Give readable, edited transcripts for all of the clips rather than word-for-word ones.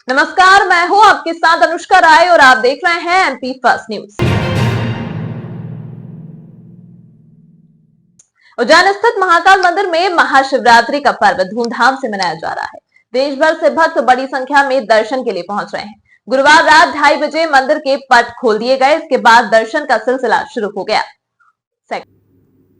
नमस्कार, मैं हूं आपके साथ अनुष्का राय और आप देख रहे हैं एमपी फर्स्ट न्यूज। उज्जैन स्थित महाकाल मंदिर में महाशिवरात्रि का पर्व धूमधाम से मनाया जा रहा है। देश भर से भक्त बड़ी संख्या में दर्शन के लिए पहुंच रहे हैं। गुरुवार रात 2:30 बजे मंदिर के पट खोल दिए गए। इसके बाद दर्शन का सिलसिला शुरू हो गया।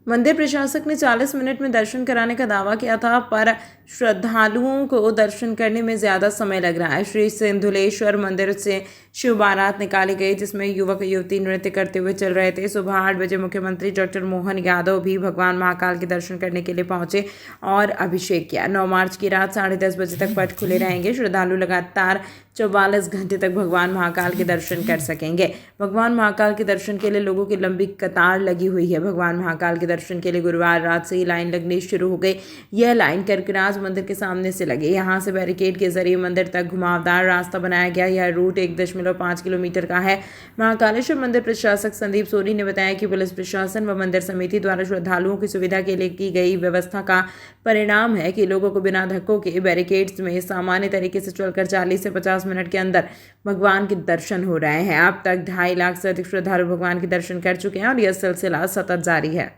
मंदिर प्रशासक ने 40 मिनट में दर्शन कराने का दावा किया था, पर श्रद्धालुओं को दर्शन करने में ज्यादा समय लग रहा है। श्री सिंधुलेश्वर मंदिर से शिव बारात निकाली गई, जिसमें युवक युवती नृत्य करते हुए चल रहे थे। सुबह 8 बजे मुख्यमंत्री डॉक्टर मोहन यादव भी भगवान महाकाल के दर्शन करने के लिए पहुंचे और अभिषेक किया। 9 मार्च की रात 10:30 बजे तक पट खुले रहेंगे। श्रद्धालु लगातार 44 घंटे तक भगवान महाकाल के दर्शन कर सकेंगे। भगवान महाकाल के दर्शन के लिए लोगों की लंबी कतार लगी हुई है। भगवान महाकाल के दर्शन के लिए गुरुवार रात से ही लाइन लगनी शुरू हो गई। यह लाइन करकराज मंदिर के सामने से लगी। यहाँ से बैरिकेड के जरिए मंदिर तक घुमावदार रास्ता बनाया गया। यह रूट 1.5 किलोमीटर का है। महाकालेश्वर मंदिर प्रशासक संदीप सोनी ने बताया कि पुलिस प्रशासन व मंदिर समिति द्वारा श्रद्धालुओं की सुविधा के लिए की गई व्यवस्था का परिणाम है कि लोगों को बिना धक्कों के बैरिकेड्स में सामान्य तरीके से चलकर 40 से 50 मिनट के अंदर भगवान के दर्शन हो रहे हैं। अब तक 2.5 लाख से अधिक श्रद्धालु भगवान के दर्शन कर चुके हैं और यह सिलसिला सतत जारी है।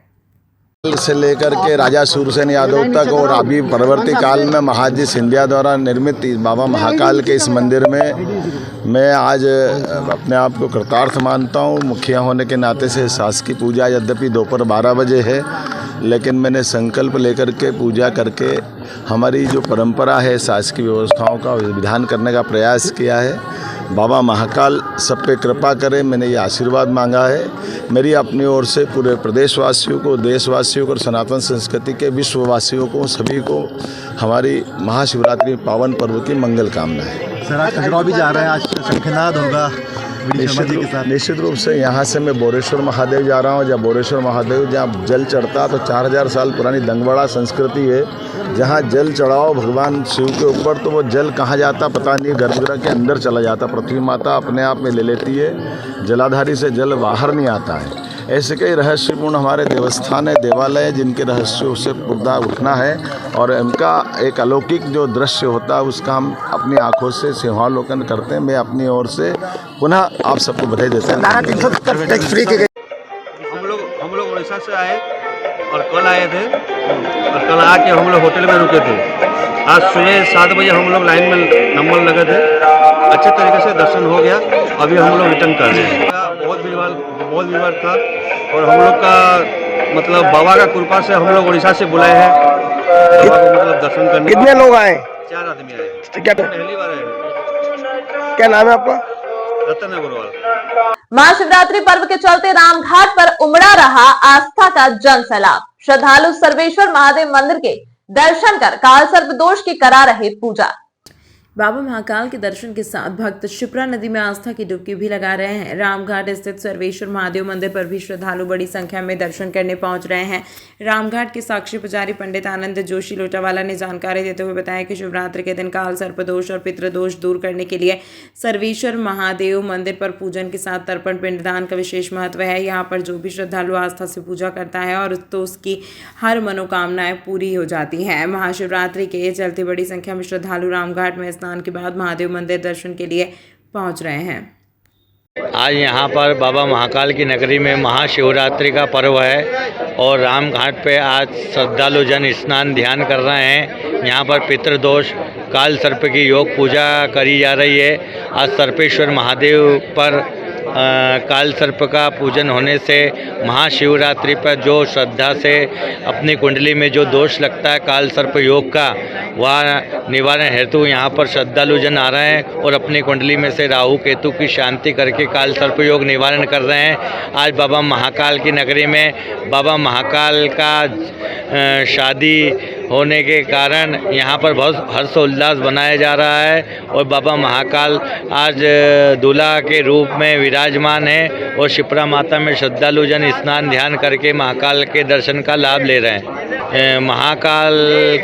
से लेकर के राजा सूरसेन यादव तक और अभी परवर्ती काल में महाजी सिंधिया द्वारा निर्मित बाबा महाकाल के इस मंदिर में मैं आज अपने आप को कृतार्थ मानता हूँ। मुखिया होने के नाते से शासकीय पूजा यद्यपि दोपहर 12 बजे है, लेकिन मैंने संकल्प लेकर के पूजा करके हमारी जो परंपरा है शासकीय व्यवस्थाओं का विधान करने का प्रयास किया है। बाबा महाकाल सब पे कृपा करें, मैंने ये आशीर्वाद मांगा है। मेरी अपनी ओर से पूरे प्रदेशवासियों को, देशवासियों को और सनातन संस्कृति के विश्ववासियों को, सभी को हमारी महाशिवरात्रि पावन पर्व की मंगल कामना है। सर, आज खजुराहो भी जा रहे हैं, आज शंखनाद होगा निश्चित रूप से यहाँ से मैं बोरेश्वर महादेव जा रहा हूँ। जहाँ बोरेश्वर महादेव जहाँ जल चढ़ता तो 4000 साल पुरानी दंगवाड़ा संस्कृति है। जहाँ जल चढ़ाओ भगवान शिव के ऊपर तो वो जल कहाँ जाता पता नहीं, गर्भगृह के अंदर चला जाता। पृथ्वी माता अपने आप में ले लेती है, जलाधारी से जल बाहर नहीं आता है। ऐसे कई रहस्यपूर्ण हमारे देवस्थान है, देवालय है, जिनके रहस्यों से पर्दा उठना है और इनका एक अलौकिक जो दृश्य होता है उसका हम अपनी आंखों से सिंहावलोकन करते हैं। मैं अपनी ओर से पुनः आप सबको बधाई देते हैं। हम लोग उड़ीसा से आए और कल आए थे और कल आके हम लोग होटल में रुके थे। आज सुबह 7 बजे हम लोग लाइन में नंबर लगे थे, अच्छे तरीके से दर्शन हो गया। अभी हम लोग रिटर्न कर रहे हैं। बहुत भीड़ था और हम लोग का मतलब बाबा का कृपा से हम लोग उड़ीसा से बुलाए हैं बाबा को मतलब दर्शन करने। कितने लोग आए? 4 आदमी आए। क्या पहली बार आए। क्या नाम है आपका? रतन अग्रवाल। महाशिवरात्रि पर्व के चलते रामघाट पर उमड़ा रहा आस्था का जन सैलाब। श्रद्धालु सर्वेश्वर महादेव मंदिर के दर्शन कर काल सर्प दोष की करा रहे पूजा। बाबा महाकाल के दर्शन के साथ भक्त शिप्रा नदी में आस्था की डुबकी भी लगा रहे हैं। रामघाट स्थित सर्वेश्वर महादेव मंदिर पर भी श्रद्धालु बड़ी संख्या में दर्शन करने पहुंच रहे हैं। रामघाट के साक्षी पुजारी पंडित आनंद जोशी लोटावाला ने जानकारी देते हुए बताया कि शिवरात्रि के दिन काल सर्पदोष और पितृदोष दूर करने के लिए सर्वेश्वर महादेव मंदिर पर पूजन के साथ तर्पण पिंडदान का विशेष महत्व है। यहाँ पर जो भी श्रद्धालु आस्था से पूजा करता है और तो उसकी हर मनोकामनाएं पूरी हो जाती हैं। महाशिवरात्रि के चलते बड़ी संख्या में श्रद्धालु रामघाट में के बाद महादेव मंदिर दर्शन के लिए पहुंच रहे हैं। आज यहाँ पर बाबा महाकाल की नगरी में महाशिवरात्रि का पर्व है और रामघाट पे आज श्रद्धालु जन स्नान ध्यान कर रहे हैं। यहाँ पर पितृदोष काल सर्प की योग पूजा करी जा रही है। आज सर्पेश्वर महादेव पर काल सर्प का पूजन होने से महाशिवरात्रि पर जो श्रद्धा से अपनी कुंडली में जो दोष लगता है काल सर्प योग का, वह निवारण हेतु यहाँ पर श्रद्धालु जन आ रहे हैं और अपनी कुंडली में से राहु केतु की शांति करके काल सर्प योग निवारण कर रहे हैं। आज बाबा महाकाल की नगरी में बाबा महाकाल का शादी होने के कारण यहाँ पर बहुत हर्षोल्लास बनाया जा रहा है और बाबा महाकाल आज दूल्हा के रूप में विराजमान है और शिप्रा माता में श्रद्धालु जन स्नान ध्यान करके महाकाल के दर्शन का लाभ ले रहे हैं। महाकाल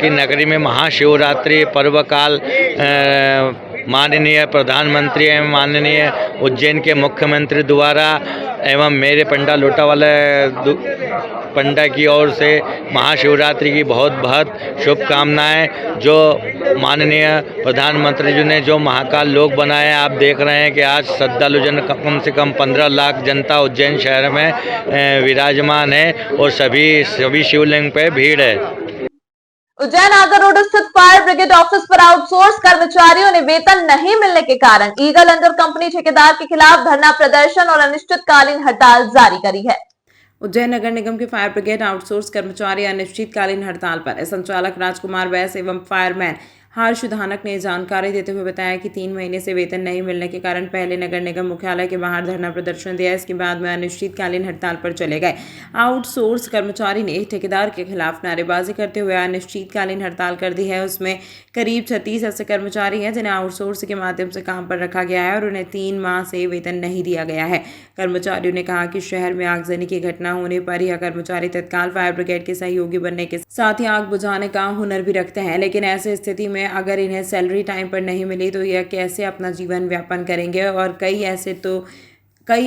की नगरी में महाशिवरात्रि पर्व काल माननीय प्रधानमंत्री एवं माननीय उज्जैन के मुख्यमंत्री द्वारा एवं मेरे पंडा लोटावाला पंडा की ओर से महाशिवरात्रि की बहुत बहुत शुभकामनाएं। जो माननीय प्रधानमंत्री जी ने जो महाकाल लोक बनाया, आप देख रहे हैं कि आज श्रद्धालु जन कम से कम 15 लाख जनता उज्जैन शहर में विराजमान है और सभी शिवलिंग पे भीड़ है। उज्जैन आगर रोड स्थित फायर ब्रिगेड ऑफिस पर आउटसोर्स कर्मचारियों ने वेतन नहीं मिलने के कारण ईगल अंडर कंपनी ठेकेदार के खिलाफ धरना प्रदर्शन और अनिश्चितकालीन हड़ताल जारी करी है। उज्जैन नगर निगम के फायर ब्रिगेड आउटसोर्स कर्मचारी अनिश्चितकालीन हड़ताल पर है। संचालक राजकुमार बैस एवं फायरमैन हर्ष धानक ने जानकारी देते हुए बताया कि 3 महीने से वेतन नहीं मिलने के कारण पहले नगर निगम मुख्यालय के बाहर धरना प्रदर्शन दिया। इसके बाद में अनिश्चितकालीन हड़ताल पर चले गए। आउटसोर्स कर्मचारी ने ठेकेदार के खिलाफ नारेबाजी करते हुए अनिश्चितकालीन हड़ताल कर दी है। उसमें करीब 36 ऐसे कर्मचारी हैं जिन्हें आउटसोर्स के माध्यम से काम पर रखा गया है और उन्हें 3 माह से वेतन नहीं दिया गया है। कर्मचारियों ने कहा कि शहर में आगजनी की घटना होने पर यह कर्मचारी तत्काल फायर ब्रिगेड के सहयोगी बनने के साथ ही आग बुझाने का हुनर भी रखते हैं, लेकिन ऐसी स्थिति में अगर इन्हें सैलरी टाइम पर नहीं मिली तो यह कैसे अपना जीवन व्यापन करेंगे। और कई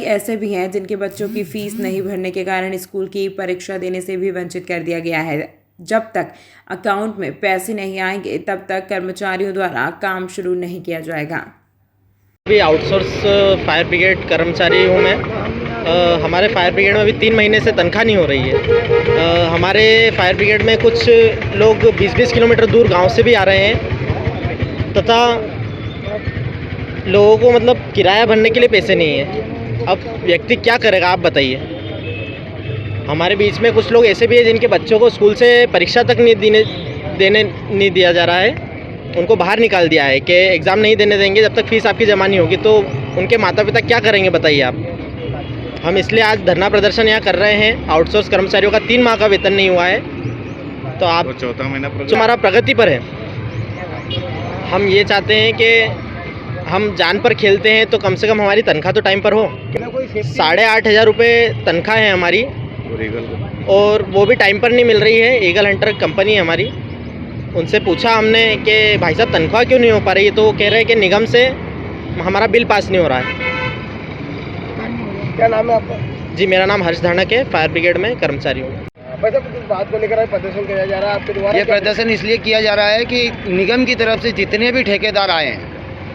ऐसे भी हैं जिनके बच्चों की फीस नहीं भरने के कारण स्कूल की परीक्षा देने से भी वंचित कर दिया गया है। जब तक अकाउंट में पैसे नहीं आएंगे तब तक कर्मचारियों द्वारा काम शुरू नहीं किया जाएगा। अभी आउटसोर्स फायर ब्रिगेड कर्मचारी हूँ मैं। हमारे फायर ब्रिगेड में अभी 3 महीने से तनख्वाह नहीं हो रही है। हमारे फायर ब्रिगेड में कुछ लोग 20-20 किलोमीटर दूर गांव से भी आ रहे हैं तथा लोगों को मतलब किराया भरने के लिए पैसे नहीं है। अब व्यक्ति क्या करेगा आप बताइए। हमारे बीच में कुछ लोग ऐसे भी हैं जिनके बच्चों को स्कूल से परीक्षा तक नहीं दिया जा रहा है। उनको बाहर निकाल दिया है कि एग्ज़ाम नहीं देने देंगे जब तक फीस आपकी जमा नहीं होगी। तो उनके माता पिता क्या करेंगे बताइए आप। हम इसलिए आज धरना प्रदर्शन यहाँ कर रहे हैं। आउटसोर्स कर्मचारियों का 3 माह का वेतन नहीं हुआ है तो आप 4था महीना हमारा प्रगति पर है। हम ये चाहते हैं कि हम जान पर खेलते हैं तो कम से कम हमारी तनख्वाह तो टाइम पर हो। 8,500 रुपये तनख्वाह है हमारी और वो भी टाइम पर नहीं मिल रही है। ईगल हंटर कंपनी है हमारी। उनसे पूछा हमने कि भाई साहब तनख्वाह क्यों नहीं हो पा रही है, तो वो कह रहे हैं कि निगम से हमारा बिल पास नहीं हो रहा है। क्या नाम है आपका? जी मेरा नाम हर्ष धानक है, फायर ब्रिगेड में कर्मचारी हूँ। बात को लेकर प्रदर्शन किया जा रहा है आपके द्वारा? ये प्रदर्शन इसलिए किया जा रहा है कि निगम की तरफ से जितने भी ठेकेदार आए हैं,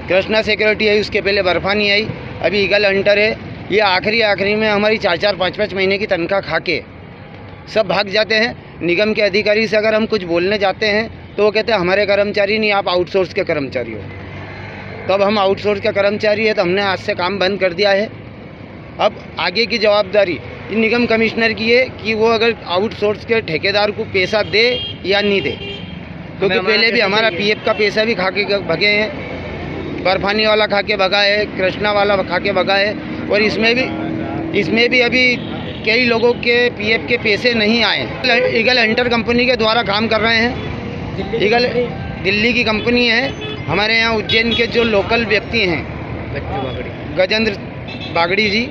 कृष्णा सिक्योरिटी है, उसके पहले बर्फा नहीं आई, अभी ईगल हंटर है, ये आखिरी में हमारी 4-4, 5-5 महीने की तनख्वाह खा के सब भाग जाते हैं। निगम के अधिकारी से अगर हम कुछ बोलने जाते हैं तो वो कहते हैं हमारे कर्मचारी नहीं, आप आउटसोर्स के कर्मचारी हो। तब हम आउटसोर्स के कर्मचारी है तो हमने आज से काम बंद कर दिया है। अब आगे की जवाबदारी निगम कमिश्नर की है कि वो अगर आउटसोर्स के ठेकेदार को पैसा दे या नहीं दे, क्योंकि पहले भी हमारा पीएफ का पैसा भी खा के भगे हैं, बर्फानी वाला खा के भगा है, कृष्णा वाला खा के भगा है, और इसमें भी अभी कई लोगों के पीएफ के पैसे नहीं आए। ईगल हंटर कंपनी के द्वारा काम कर रहे हैं। ईगल दिल्ली की कंपनी है। हमारे यहाँ उज्जैन के जो लोकल व्यक्ति हैं, गजेंद्र बागड़ी जी,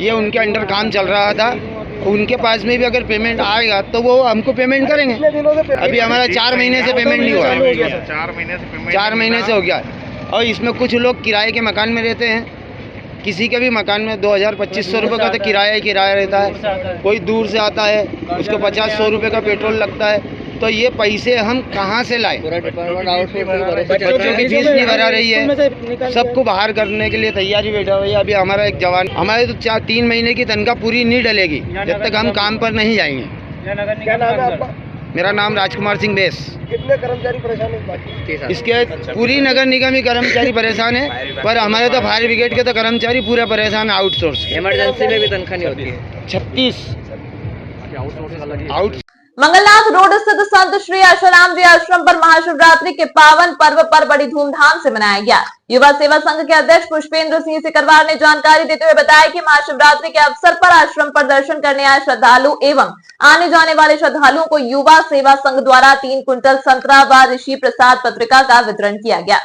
ये उनके अंडर काम चल रहा था। उनके पास में भी अगर पेमेंट आएगा तो वो हमको पेमेंट करेंगे। अभी हमारा 4 महीने से पेमेंट नहीं हुआ है। 4 महीने से हो गया। और इसमें कुछ लोग किराए के मकान में रहते हैं। किसी के भी मकान में 2,000-2,500 रुपये का तो किराया ही किराया रहता है। कोई दूर से आता है, उसको 50-100 रुपये का पेट्रोल लगता है। तो ये पैसे हम कहाँ से लाएं? बच्चों की फीस नहीं भरा रही है। सबको बाहर करने के लिए तैयारी बैठा हुई है। अभी हमारा एक जवान, हमारे तो 3 महीने की तनख्वाह पूरी नहीं डलेगी जब तक हम काम पर नहीं जाएंगे। क्या नाम है आपका? मेरा नाम राजकुमार सिंह बैस। कितने कर्मचारी परेशान है? इसके पूरी नगर निगम ही कर्मचारी परेशान है, पर हमारे तो फायर ब्रिगेड के तो कर्मचारी पूरे परेशान है। आउटसोर्स इमरजेंसी में भी तनख्वाह नहीं होती है। 36 मंगलनाथ रोड स्थित संत श्री आशाराम जी आश्रम पर महाशिवरात्रि के पावन पर्व पर बड़ी धूमधाम से मनाया गया। युवा सेवा संघ के अध्यक्ष पुष्पेंद्र सिंह सिकरवार ने जानकारी देते हुए बताया कि महाशिवरात्रि के अवसर पर आश्रम पर दर्शन करने आए श्रद्धालु एवं आने जाने वाले श्रद्धालुओं को युवा सेवा संघ द्वारा 3 कुंटल संतरा व ऋषि प्रसाद पत्रिका का वितरण किया गया।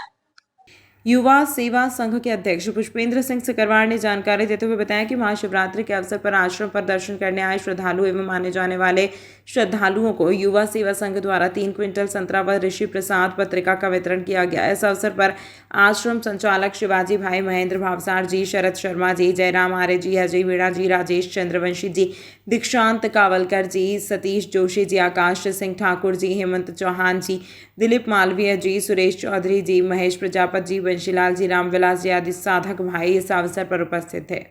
युवा सेवा संघ के अध्यक्ष पुष्पेंद्र सिंह सिकरवार ने जानकारी देते हुए बताया कि महाशिवरात्रि के अवसर पर आश्रम पर दर्शन करने आए श्रद्धालु एवं माने जाने वाले श्रद्धालुओं को युवा सेवा संघ द्वारा 3 क्विंटल संतरा व ऋषि प्रसाद पत्रिका का वितरण किया गया। इस अवसर पर आश्रम संचालक शिवाजी भाई, महेंद्र भावसार जी, शरद शर्मा जी, जयराम आर्य जी, अजय मीणा जी, राजेश चंद्रवंशी जी, दीक्षांत कावलकर जी, सतीश जोशी जी, आकाश सिंह ठाकुर जी, हेमंत चौहान जी, दिलीप मालवीय जी, सुरेश चौधरी जी, महेश प्रजापत जी, बंशीलाल जी, रामविलास जी आदि साधक भाई इस अवसर पर उपस्थित थे।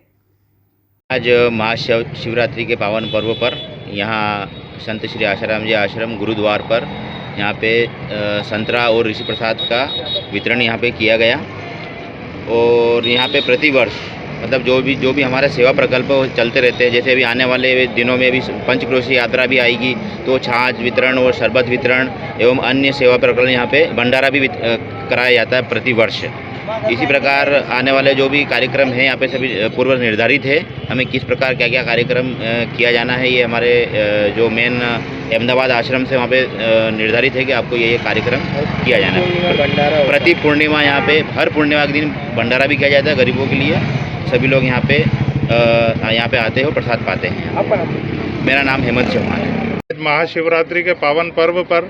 आज महाशिवरात्रि के पावन पर्व पर यहाँ संत श्री आशाराम जी आश्रम गुरुद्वार पर यहाँ पे संतरा और ऋषि प्रसाद का वितरण यहाँ पे किया गया। और यहाँ पे प्रतिवर्ष मतलब जो भी हमारे सेवा प्रकल्प चलते रहते हैं, जैसे अभी आने वाले दिनों में भी पंचक्रोशी यात्रा भी आएगी तो छाछ वितरण और शरबत वितरण एवं अन्य सेवा प्रकल्प यहाँ पे भंडारा भी कराया जाता है प्रतिवर्ष। इसी प्रकार आने वाले जो भी कार्यक्रम हैं यहाँ पे सभी पूर्व निर्धारित है। हमें किस प्रकार क्या क्या कार्यक्रम किया जाना है, ये हमारे जो मेन अहमदाबाद आश्रम से वहाँ पे निर्धारित है कि आपको ये कार्यक्रम किया जाना है। प्रति पूर्णिमा यहाँ पे हर पूर्णिमा के दिन भंडारा भी किया जाता है गरीबों के लिए। सभी लोग यहाँ पे आते हैं और प्रसाद पाते हैं। मेरा नाम हेमंत चौहान है। महाशिवरात्रि के पावन पर्व पर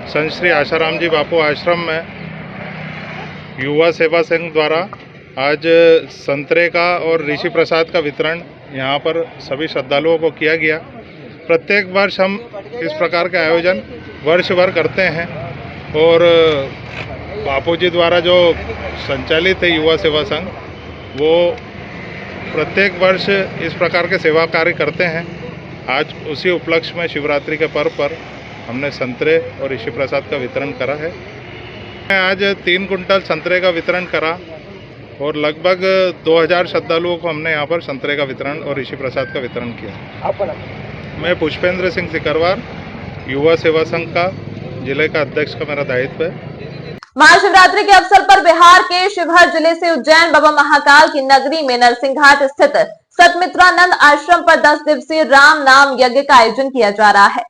संत श्री आशाराम जी बापू आश्रम में युवा सेवा संघ द्वारा आज संतरे का और ऋषि प्रसाद का वितरण यहाँ पर सभी श्रद्धालुओं को किया गया। प्रत्येक वर्ष हम इस प्रकार के आयोजन वर्ष भर करते हैं और बापू जी द्वारा जो संचालित है युवा सेवा संघ, वो प्रत्येक वर्ष इस प्रकार के सेवा कार्य करते हैं। आज उसी उपलक्ष्य में शिवरात्रि के पर्व पर हमने संतरे और ऋषि प्रसाद का वितरण करा है। आज 3 कुंटल संतरे का वितरण करा और लगभग 2000 श्रद्धालुओं को हमने यहाँ पर संतरे का वितरण और ऋषि प्रसाद का वितरण किया। मैं पुष्पेंद्र सिंह सिकरवार, युवा सेवा संघ का जिले का अध्यक्ष का मेरा दायित्व है। महाशिवरात्रि के अवसर पर बिहार के शिवहर जिले से उज्जैन बाबा महाकाल की नगरी में नरसिंहघाट स्थित सतमित्रानंद आश्रम पर 10 दिवसीय राम नाम यज्ञ का आयोजन किया जा रहा है।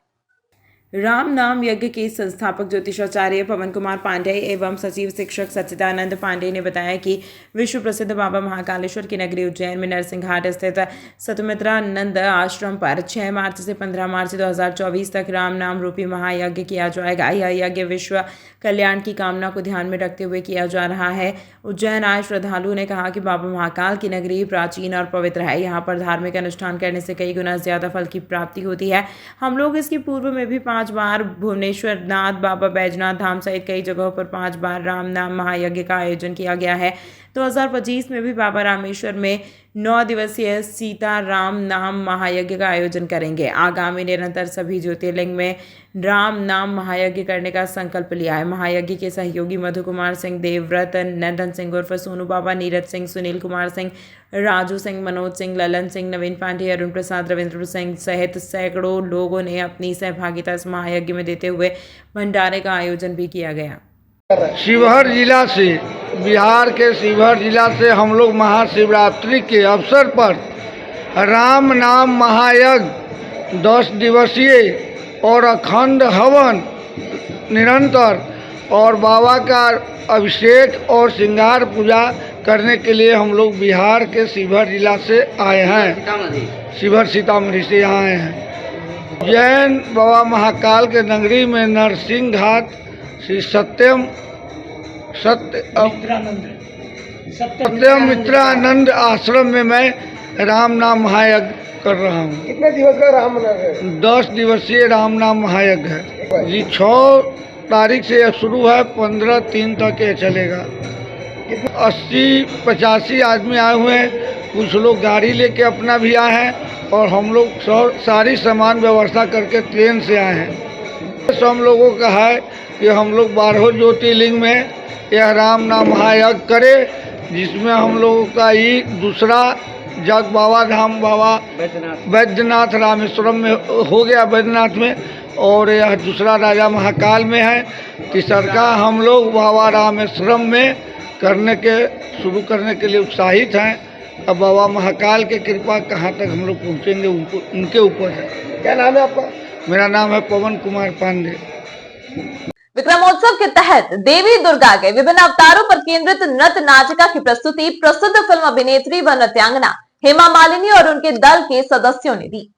राम नाम यज्ञ के संस्थापक ज्योतिषाचार्य पवन कुमार पांडेय एवं सचिव शिक्षक सच्चिदानंद पांडेय ने बताया कि विश्व प्रसिद्ध बाबा महाकालेश्वर की नगरी उज्जैन में नरसिंहघाट स्थित सतमित्रानंद आश्रम पर 6 मार्च से 15 मार्च 2024 तक राम नाम रूपी महायज्ञ किया जाएगा। यह यज्ञ विश्व कल्याण की कामना को ध्यान में रखते हुए किया जा रहा है। उज्जैन आए श्रद्धालु ने कहा कि बाबा महाकाल की नगरी प्राचीन और पवित्र है। यहाँ पर धार्मिक अनुष्ठान करने से कई गुना ज्यादा फल की प्राप्ति होती है। हम लोग इसके पूर्व में भी 5 बार भुवनेश्वर नाथ, बाबा बैजनाथ धाम सहित कई जगहों पर 5 बार राम नाम महायज्ञ का आयोजन किया गया है। 2025 में भी बाबा रामेश्वर में 9 दिवसीय सीता राम नाम महायज्ञ का आयोजन करेंगे। आगामी निरंतर सभी ज्योतिर्लिंग में राम नाम महायज्ञ करने का संकल्प लिया है। महायज्ञ के सहयोगी मधु कुमार सिंह, देवव्रत, नंदन सिंह उर्फ सोनू बाबा, नीरज सिंह, सुनील कुमार सिंह, राजू सिंह, मनोज सिंह, ललन सिंह, नवीन पांडे, अरुण प्रसाद, रविंद्र सिंह सहित सैकड़ों लोगों ने अपनी सहभागिता इस महायज्ञ में देते हुए भंडारे का आयोजन भी किया गया। शिवहर जिला से, बिहार के शिवहर जिला से हम लोग महाशिवरात्रि के अवसर पर राम नाम महायज्ञ 10 दिवसीय और अखंड हवन निरंतर और बाबा का अभिषेक और श्रृंगार पूजा करने के लिए हम लोग बिहार के शिवहर जिला से आए हैं। शिवहर सीतामढ़ी से यहाँ आए हैं। उज्जैन बाबा महाकाल के नगरी में नरसिंहघाट श्री सत्यमित्रानंद आश्रम में मैं राम नाम महायज्ञ कर रहा हूँ। कितने दिवस का राम नाम है? 10 दिवसीय राम नाम महायज्ञ है। ये 6 तारीख से शुरू है, 15/3 तक ये चलेगा। 80-85 आदमी आए हुए हैं। कुछ लोग गाड़ी लेके अपना भी आए हैं और हम लोग सारी सामान व्यवस्था करके ट्रेन से आए हैं। तो हम लोगों का है कि हम लोग 12 ज्योतिर्लिंग में यह राम नाम महायज्ञ करें, जिसमें हम लोगों का ये दूसरा जग बाबा धाम बाबा बैद्यनाथ रामेश्वरम में हो गया, बैद्यनाथ में, और यह दूसरा राजा महाकाल में है। तीसरा हम लोग बाबा रामेश्वरम में शुरू करने के लिए उत्साहित हैं। अब बाबा महाकाल के कृपा कहाँ तक हम लोग पहुँचेंगे उनके ऊपर है। क्या नाम है आपका? मेरा नाम है पवन कुमार पांडे। विक्रमोत्सव के तहत देवी दुर्गा के विभिन्न अवतारों पर केंद्रित नृत्य नाटिका की प्रस्तुति प्रसिद्ध फिल्म अभिनेत्री व नृत्यांगना हेमा मालिनी और उनके दल के सदस्यों ने दी।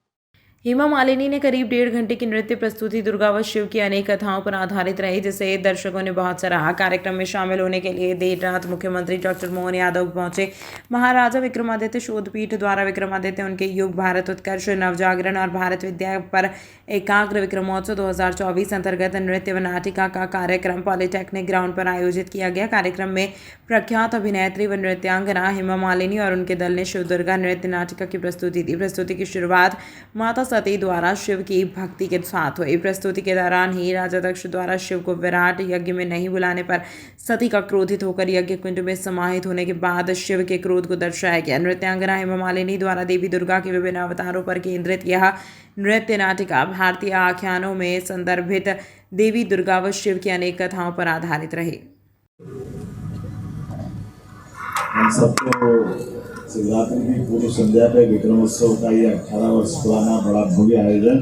हेमा मालिनी ने करीब 1.5 घंटे की नृत्य प्रस्तुति दुर्गा व शिव की अनेक कथाओं पर आधारित रही, जिसे दर्शकों ने बहुत सराहा। कार्यक्रम में शामिल होने के लिए देर रात मुख्यमंत्री डॉक्टर मोहन यादव पहुंचे। महाराजा विक्रमादित्य शोधपीठ द्वारा विक्रमादित्य, उनके युग, भारत उत्कर्ष, नवजागरण और भारत विद्या पर एकाग्र विक्रमोत्सव 2024 अंतर्गत नृत्य व नाटिका का कार्यक्रम पॉलिटेक्निक ग्राउंड पर आयोजित किया गया। कार्यक्रम में प्रख्यात अभिनेत्री व नृत्यांगना हेमा मालिनी और उनके दल ने शिव दुर्गा नृत्य नाटिका की प्रस्तुति दी। प्रस्तुति की शुरुआत माता सती द्वारा शिव की भक्ति के साथ हुई। प्रस्तुति के दौरान ही राजा दक्ष द्वारा शिव को विराट यज्ञ में नहीं बुलाने पर सती का क्रोधित होकर यज्ञ कुंड में समाहित होने के बाद शिव के क्रोध को दर्शाया गया। नृत्यांगना हेमा मालिनी द्वारा देवी दुर्गा के विभिन्न अवतारों पर केंद्रित यह नृत्य नाटिका भारतीय आख्यानों में संदर्भित देवी दुर्गा व शिव की अनेक कथाओं पर आधारित रही। हम सबको शिवरात्रि की पूर्व संध्या पे विक्रमोत्सव का ये 18 वर्ष पुराना बड़ा भव्य आयोजन,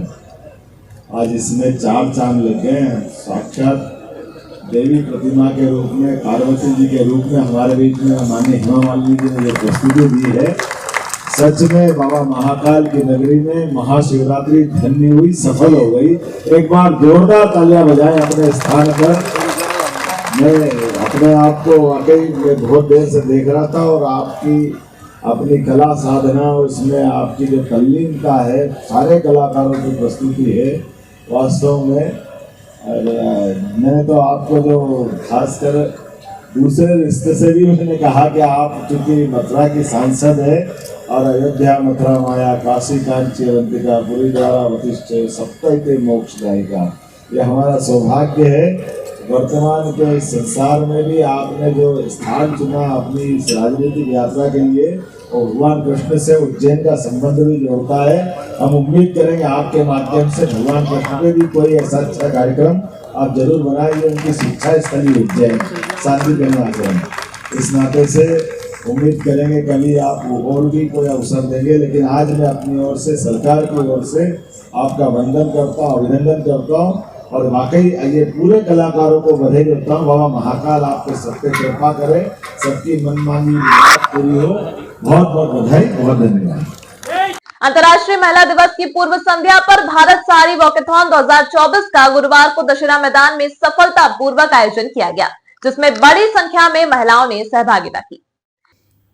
आज इसमें 4 चांद लग गए हैं। साक्षात देवी प्रतिमा के रूप में, पार्वती जी के रूप में हमारे बीच में माननीय हेमा मालिनी जी ने जो प्रस्तुति दी है, सच में बाबा महाकाल की नगरी में महाशिवरात्रि धन्य हुई, सफल हो गई। एक बार जोरदार तालियां बजाएं अपने स्थान पर। मैं अपने आप को वाकई बहुत देर से देख रहा था और आपकी अपनी कला साधना, उसमें आपकी जो तल्लीनता है, सारे कलाकारों की प्रस्तुति है वास्तव में। मैंने तो आपको जो खासकर दूसरे रिश्ते से भी मैंने कहा कि आप चूंकि मथुरा की सांसद है और अयोध्या मथुरा माया काशी कांची अवंतिका पुरी द्वारा वतिष्ठ सप्तैते मोक्षदायिका, ये हमारा सौभाग्य है। वर्तमान के संसार में भी आपने जो स्थान चुना अपनी इस राजनीतिक यात्रा के लिए, और भगवान कृष्ण से उज्जैन का संबंध भी जोड़ता है। हम उम्मीद करेंगे आपके माध्यम से भगवान कृष्ण पे भी कोई ऐसा अच्छा कार्यक्रम आप जरूर बनाइए। उनकी शिक्षा स्थली उज्जैन, शांति आश्रम, इस नाते से उम्मीद करेंगे कभी आप और भी कोई अवसर देंगे। लेकिन आज मैं अपनी ओर से, सरकार की ओर से आपका वंदन करता हूँ, अभिनंदन करता हूँ और वाकई ये पूरे कलाकारों को बधाई देता हूँ। बाबा महाकाल आपके सब पे कृपा करे, सबकी मनमानी पूरी हो। बहुत बहुत बधाई, बहुत धन्यवाद। अंतर्राष्ट्रीय महिला दिवस की पूर्व संध्या पर भारत साड़ी वॉकेथॉन 2024 का गुरुवार को दशहरा मैदान में सफलतापूर्वक आयोजन किया गया, जिसमें बड़ी संख्या में महिलाओं ने सहभागिता की।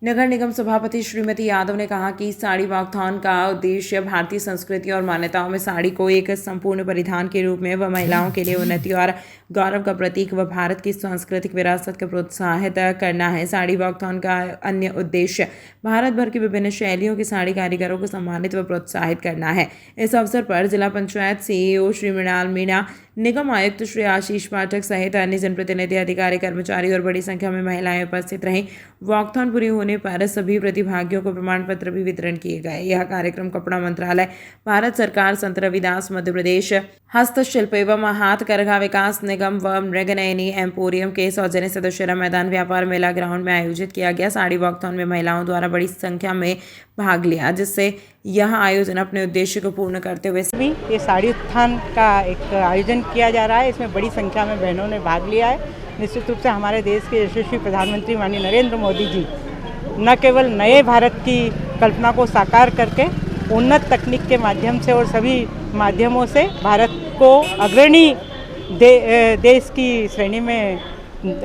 नगर निगम सभापति श्रीमती यादव ने कहा कि साड़ी वॉकथॉन का उद्देश्य भारतीय संस्कृति और मान्यताओं में साड़ी को एक संपूर्ण परिधान के रूप में व महिलाओं के लिए उन्नति और गौरव का प्रतीक व भारत की सांस्कृतिक विरासत को प्रोत्साहित करना है। साड़ी वॉकथॉन का अन्य उद्देश्य भारत भर की विभिन्न शैलियों के साड़ी कारीगरों को सम्मानित व प्रोत्साहित करना है। इस अवसर पर जिला पंचायत सीईओ श्री मृणाल मीणा, निगम आयुक्त श्री आशीष पाठक सहित अन्य जनप्रतिनिधि, अधिकारी, कर्मचारी और बड़ी संख्या में महिलाएं उपस्थित रहीं। वॉकथॉन पूरी होने पर सभी प्रतिभागियों को प्रमाण पत्र भी वितरण किए गए। यह कार्यक्रम कपड़ा मंत्रालय, भारत सरकार, संत रविदास मध्य प्रदेश हस्तशिल्प एवं हाथ करघा विकास निगम व मृगनयनी एम्पोरियम के सौजन्य से दशहरा मैदान व्यापार मेला ग्राउंड में आयोजित किया गया। साड़ी वॉकथॉन में महिलाओं द्वारा बड़ी संख्या में भाग लिया, जिससे यह आयोजन अपने उद्देश्य को पूर्ण करते हुए भी ये साड़ी उत्थान का एक आयोजन किया जा रहा है। इसमें बड़ी संख्या में बहनों ने भाग लिया है। निश्चित रूप से हमारे देश के यशस्वी प्रधानमंत्री माननीय नरेंद्र मोदी जी न केवल नए भारत की कल्पना को साकार करके उन्नत तकनीक के माध्यम से और सभी माध्यमों से भारत को अग्रणी देश की श्रेणी में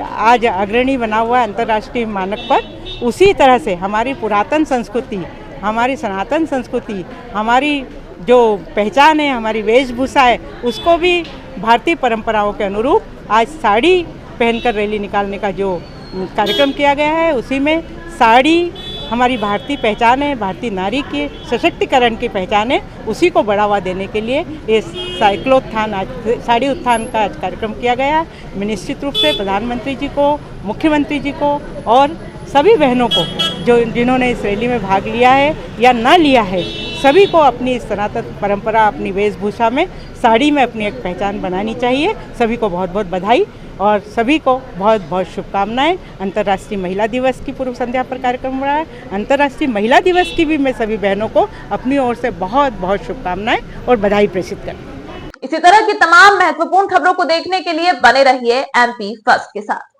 आज अग्रणी बना हुआ है अंतर्राष्ट्रीय मानक पर। उसी तरह से हमारी पुरातन संस्कृति, हमारी सनातन संस्कृति, हमारी जो पहचान है, हमारी वेशभूषा है, उसको भी भारतीय परंपराओं के अनुरूप आज साड़ी पहनकर रैली निकालने का जो कार्यक्रम किया गया है, उसी में साड़ी हमारी भारतीय पहचान है, भारतीय नारी के सशक्तिकरण की पहचान है। उसी को बढ़ावा देने के लिए इस साइक्लोत्थान, आज साड़ी उत्थान का आज कार्यक्रम किया गया है। मैं निश्चित रूप से प्रधानमंत्री जी को, मुख्यमंत्री जी को और सभी बहनों को जिन्होंने इस रैली में भाग लिया है या ना लिया है, सभी को अपनी सनातन परंपरा, अपनी वेशभूषा में, साड़ी में अपनी एक पहचान बनानी चाहिए। सभी को बहुत बहुत बधाई और सभी को बहुत बहुत शुभकामनाएं। अंतर्राष्ट्रीय महिला दिवस की पूर्व संध्या पर कार्यक्रम हो रहा है। अंतर्राष्ट्रीय महिला दिवस की भी मैं सभी बहनों को अपनी ओर से बहुत बहुत शुभकामनाएं और बधाई प्रेषित करती हूं। इसी तरह की तमाम महत्वपूर्ण खबरों को देखने के लिए बने रहिए MP फर्स्ट के साथ।